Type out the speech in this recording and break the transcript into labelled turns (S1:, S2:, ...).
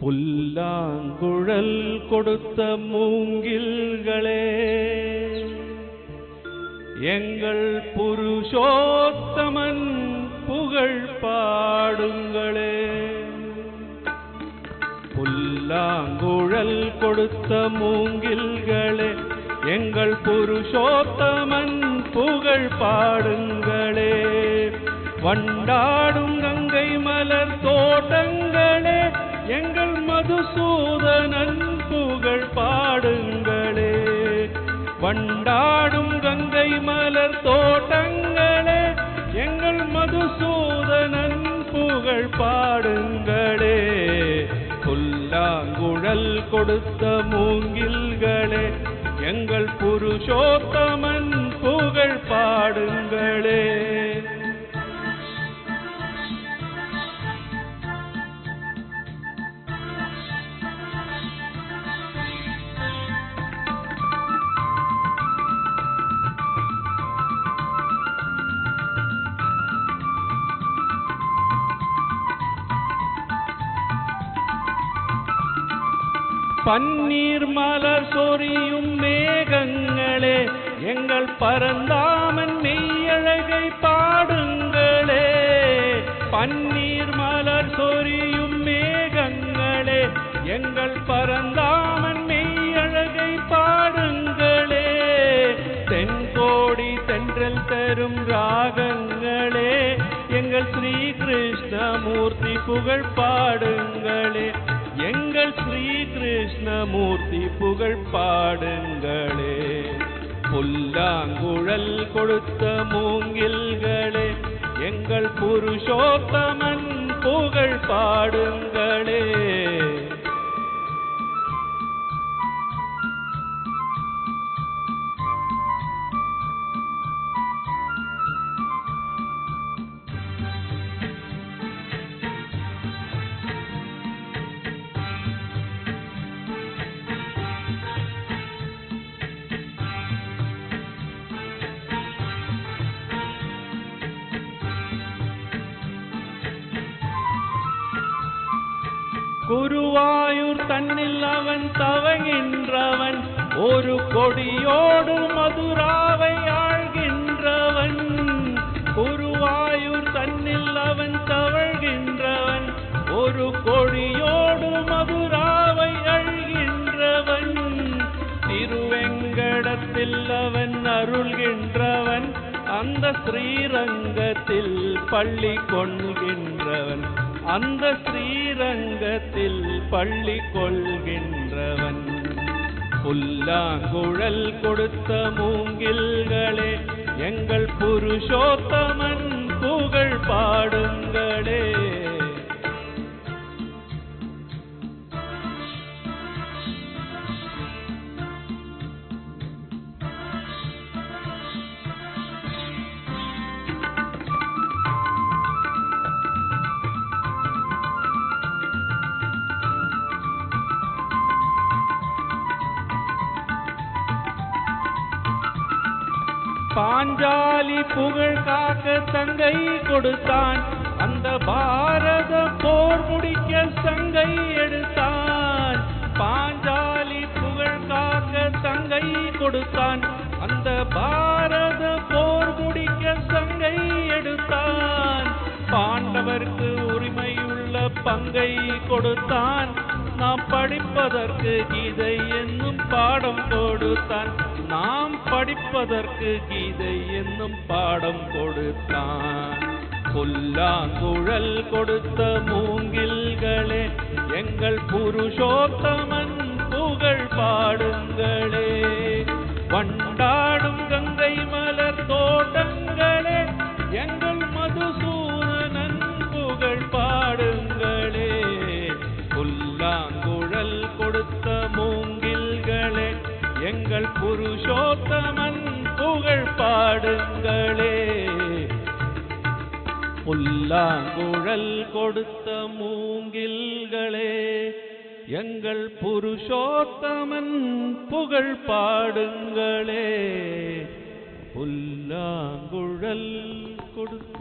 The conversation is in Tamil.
S1: புல்லாங்குழல் கொடுத்த மூங்கில்களே, எங்கள் புருஷோத்தமன் புகழ் பாடுங்களே. புல்லாங்குழல் கொடுத்த மூங்கில்களே, எங்கள் புருஷோத்தமன் புகழ் பாடுங்களே. வண்டாடும் கங்கை மலர் தோட்டங்களே, எங்கள் மதுசூதனன் புகழ் பாடுங்களே. வண்டாடும் கங்கை மலர் தோட்டங்களே, எங்கள் மதுசூதனன் புகழ் பாடுங்களே. புல்லாங்குழல் கொடுத்த மூங்கில்களே, எங்கள் புருஷோத்தமன் புகழ் பாடுங்களே. பன்னீர் மலர் சொரியும் மேகங்களே, எங்கள் பரந்தாமன் மெய்யழகை பாடுங்களே. பன்னீர் மலர் சொரியும் மேகங்களே, எங்கள் பரந்தாமன் மெய்யழகை பாடுங்களே. தென்கோடி தென்றல் தரும் ராகங்களே, எங்கள் ஸ்ரீ கிருஷ்ணமூர்த்தி புகழ் பாடுங்களே. எங்கள் ஸ்ரீ கிருஷ்ணமூர்த்தி புகழ் பாடுங்களே. புல்லாங்குழல் கொடுத்த மூங்கில்களே, எங்கள் புருஷோத்தமன் புகழ் பாடுங்களே. குருவாயூர் தன்னில் அவன் தவங்கின்றவன், ஒரு கொடியோடு மதுராவை ஆழ்கின்றவன். குருவாயூர் தன்னில் அவன் தவழ்கின்றவன், ஒரு கொடியோடு மதுராவை அழ்கின்றவன். திருவெங்கடத்தில் அவன் அருள்கின்றவன், அந்த ஸ்ரீரங்கத்தில் பள்ளி கொள்கின்றவன். அந்த ஸ்ரீரங்கத்தில் பள்ளி கொள்கின்றவன். புல்லாங்குழல் கொடுத்த மூங்கில்களே, எங்கள் புருஷோத்தமன் புகழ் பாடுங்களே. பாஞ்சாலி புகழ் காக்க தங்கை கொடுத்தான், அந்த பாரத போர் முடிக்க சங்கை எடுத்தான். பாஞ்சாலி புகழ் காக்க தங்கை கொடுத்தான், அந்த பாரத போர் முடிக்க சங்கை எடுத்தான். பாண்டவர்க்கு உரிமையுள்ள பங்கை கொடுத்தான், நாம் படிப்பதற்கு கீதை என்னும் பாடம் கொடுத்தான். நாம் படிப்பதற்கு கீதை என்னும் பாடம் கொடுத்தான். புல்லாங்குழல் கொடுத்த மூங்கில்களே, எங்கள் புருஷோத்தமன் புகழ் பாடுங்களே. வண்டாடும் கங்கை மலர் தோட்டங்களே, எங்கள் மதுசூதனன் புகழ் பாடுங்களே. புல்லாங்குழல் கொடுத்த மூங்கில்களே, எங்கள் புருஷோத்தமன் புகழ் பாடுங்களே. புல்லாங்குழல் கொடுத்த மூங்கில்களே, எங்கள் புருஷோத்தமன் புகழ் பாடுங்களே. புல்லாங்குழல் கொடுத்த